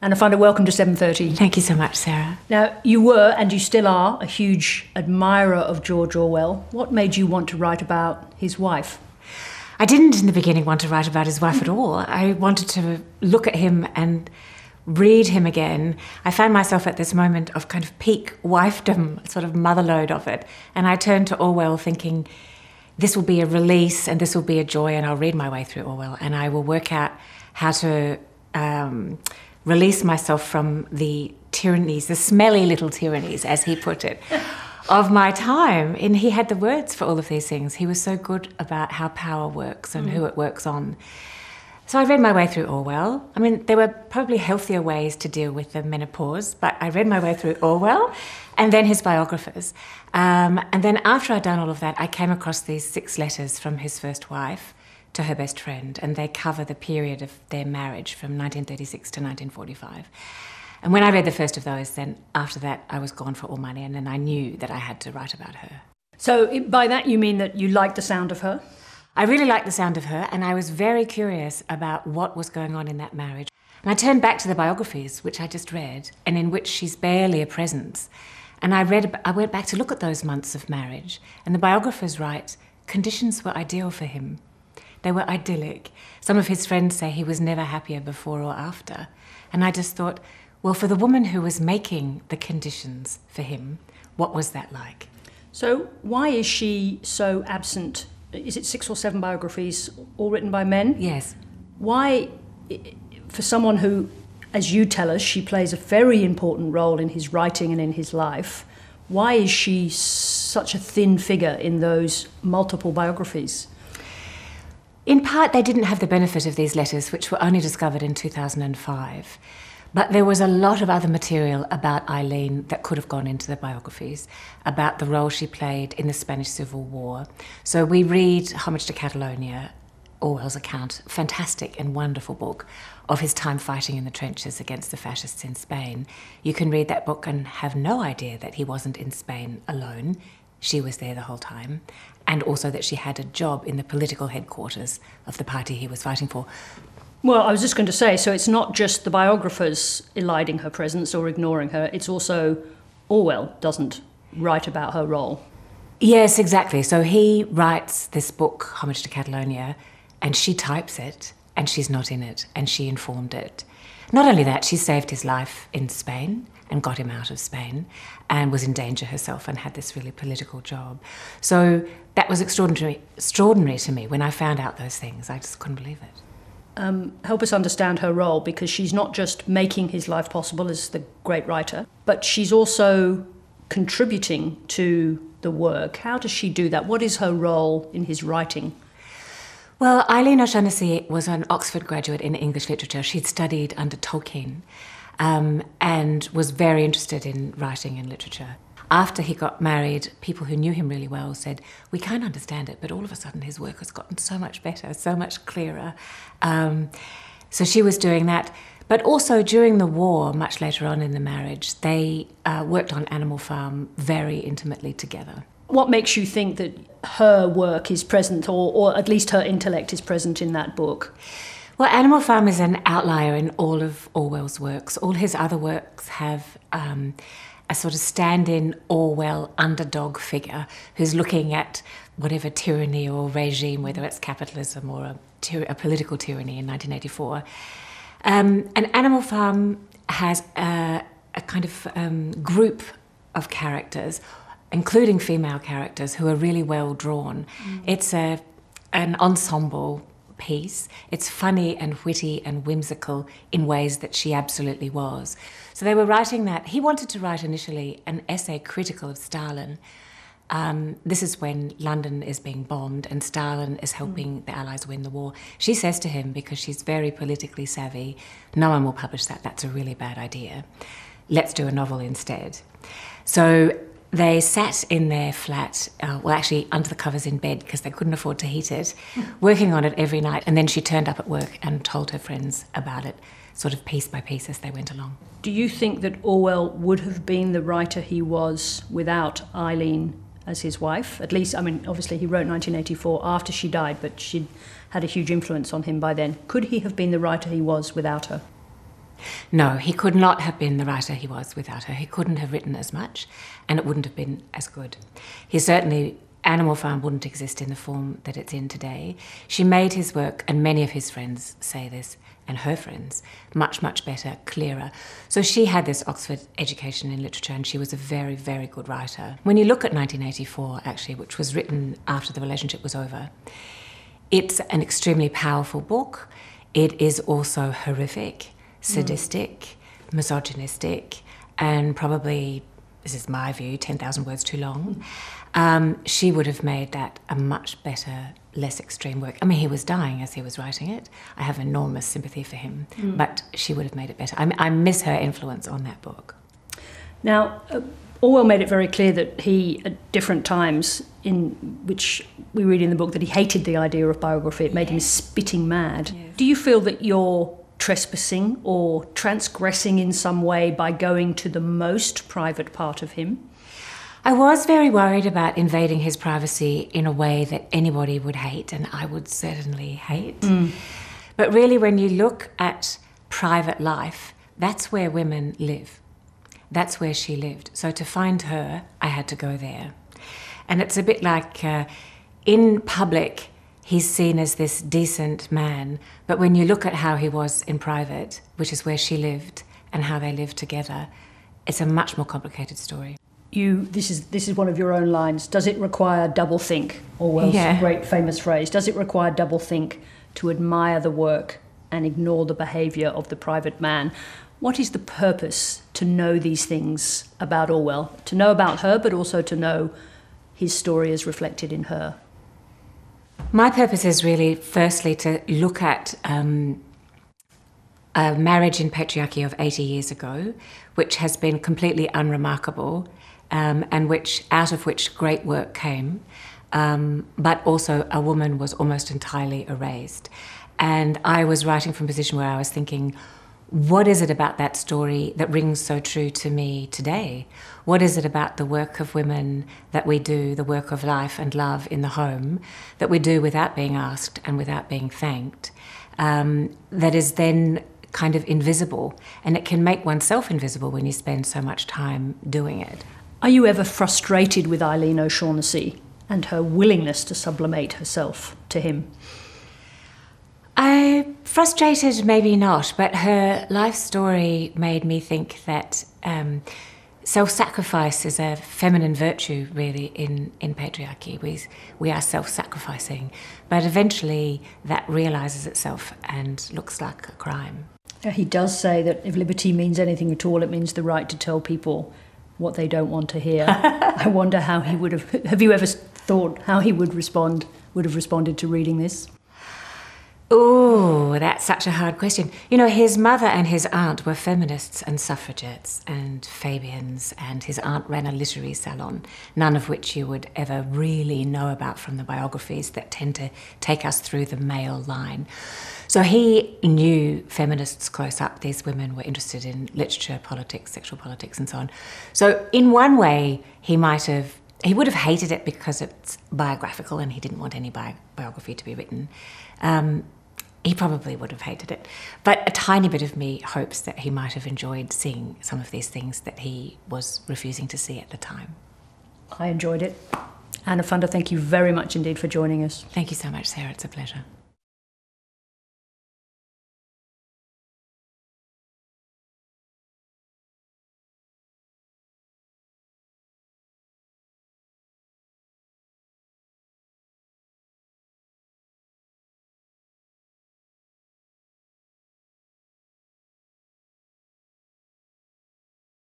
Anna Funder, welcome to 7:30. Thank you so much, Sarah. Now, you were, and you still are, a huge admirer of George Orwell. What made you want to write about his wife? I didn't in the beginning want to write about his wife at all. I wanted to look at him and read him again. I found myself at this moment of kind of peak wifedom, sort of motherlode of it. And I turned to Orwell thinking, this will be a release and this will be a joy, and I'll read my way through Orwell and I will work out how to release myself from the tyrannies, the smelly little tyrannies, as he put it, of my time. And he had the words for all of these things. He was so good about how power works and who it works on. So I read my way through Orwell. I mean, there were probably healthier ways to deal with the menopause, but I read my way through Orwell and then his biographers. And then after I'd done all of that, I came across these 6 letters from his first wife to her best friend, and they cover the period of their marriage from 1936 to 1945. And when I read the first of those, then after that I was gone for all money, and then I knew that I had to write about her. So by that you mean that you liked the sound of her? I really liked the sound of her, and I was very curious about what was going on in that marriage. And I turned back to the biographies, which I just read, and in which she's barely a presence. And I went back to look at those months of marriage, and the biographers write, conditions were ideal for him. They were idyllic. Some of his friends say he was never happier before or after. And I just thought, well, for the woman who was making the conditions for him, what was that like? So why is she so absent? Is it 6 or 7 biographies, all written by men? Yes. Why, for someone who, as you tell us, she plays a very important role in his writing and in his life, why is she such a thin figure in those multiple biographies? In part, they didn't have the benefit of these letters, which were only discovered in 2005. But there was a lot of other material about Eileen that could have gone into the biographies, about the role she played in the Spanish Civil War. So we read Homage to Catalonia, Orwell's account, fantastic and wonderful book of his time fighting in the trenches against the fascists in Spain. You can read that book and have no idea that he wasn't in Spain alone. She was there the whole time, and also that she had a job in the political headquarters of the party he was fighting for. Well, I was just going to say, so it's not just the biographers eliding her presence or ignoring her, it's also Orwell doesn't write about her role. Yes, exactly. So he writes this book, Homage to Catalonia, and she types it, and she's not in it, and she informed it. Not only that, she saved his life in Spain and got him out of Spain and was in danger herself and had this really political job. So that was extraordinary to me. When I found out those things, I just couldn't believe it. Help us understand her role, because she's not just making his life possible as the great writer, but she's also contributing to the work. How does she do that? What is her role in his writing? Well, Eileen O'Shaughnessy was an Oxford graduate in English literature. She'd studied under Tolkien and was very interested in writing and literature. After he got married, people who knew him really well said, we can't understand it, but all of a sudden his work has gotten so much better, so much clearer. So she was doing that. But also during the war, much later on in the marriage, they worked on Animal Farm very intimately together. What makes you think that her work is present, or at least her intellect is present in that book? Well, Animal Farm is an outlier in all of Orwell's works. All his other works have a sort of stand-in Orwell underdog figure who's looking at whatever tyranny or regime, whether it's capitalism or a political tyranny in 1984. And Animal Farm has a kind of group of characters, including female characters, who are really well drawn. It's an ensemble piece. It's funny and witty and whimsical in ways that she absolutely was. So they were writing that. He wanted to write initially an essay critical of Stalin. This is when London is being bombed and Stalin is helping the Allies win the war. She says to him, because she's very politically savvy, no one will publish that, that's a really bad idea. Let's do a novel instead. So they sat in their flat, well actually under the covers in bed because they couldn't afford to heat it, working on it every night, and then she turned up at work and told her friends about it, sort of piece by piece as they went along. Do you think that Orwell would have been the writer he was without Eileen as his wife? At least, I mean, obviously he wrote 1984 after she died, but she'd had a huge influence on him by then. Could he have been the writer he was without her? No, he could not have been the writer he was without her. He couldn't have written as much, and it wouldn't have been as good. He certainly, Animal Farm wouldn't exist in the form that it's in today. She made his work, and many of his friends say this, and her friends, much, much better, clearer. So she had this Oxford education in literature, and she was a very, very good writer. When you look at 1984, actually, which was written after the relationship was over, it's an extremely powerful book. It is also horrific, sadistic, misogynistic, and probably, this is my view, 10,000 words too long. She would have made that a much better, less extreme work. I mean, he was dying as he was writing it. I have enormous sympathy for him, but she would have made it better. I miss her influence on that book. Now, Orwell made it very clear that he, at different times, in which we read in the book, that he hated the idea of biography. It made him spitting mad. Yes. Do you feel that you're trespassing or transgressing in some way by going to the most private part of him? I was very worried about invading his privacy in a way that anybody would hate, and I would certainly hate. But really, when you look at private life, that's where women live. That's where she lived. So to find her, I had to go there. And it's a bit like in public, he's seen as this decent man, but when you look at how he was in private, which is where she lived and how they lived together, it's a much more complicated story. This is one of your own lines. Does it require doublethink? Orwell's great famous phrase. Does it require doublethink to admire the work and ignore the behaviour of the private man? What is the purpose to know these things about Orwell? To know about her, but also to know his story as reflected in her? My purpose is really, firstly, to look at a marriage in patriarchy of 80 years ago, which has been completely unremarkable, and out of which great work came, but also a woman was almost entirely erased. And I was writing from a position where I was thinking, what is it about that story that rings so true to me today? What is it about the work of women that we do, the work of life and love in the home, that we do without being asked and without being thanked, that is then kind of invisible? And it can make oneself invisible when you spend so much time doing it. Are you ever frustrated with Eileen O'Shaughnessy and her willingness to sublimate herself to him? Frustrated, maybe not, but her life story made me think that self-sacrifice is a feminine virtue, really, in patriarchy. We are self-sacrificing, but eventually that realises itself and looks like a crime. He does say that if liberty means anything at all, it means the right to tell people what they don't want to hear. I wonder how he would have you ever thought how he would have responded to reading this? Oh, that's such a hard question. You know, his mother and his aunt were feminists and suffragettes and Fabians, and his aunt ran a literary salon, none of which you would ever really know about from the biographies that tend to take us through the male line. So he knew feminists close up. These women were interested in literature, politics, sexual politics, and so on. So in one way, he would have hated it because it's biographical and he didn't want any biography to be written. He probably would have hated it. But a tiny bit of me hopes that he might have enjoyed seeing some of these things that he was refusing to see at the time. I enjoyed it. Anna Funder, thank you very much indeed for joining us. Thank you so much, Sarah. It's a pleasure.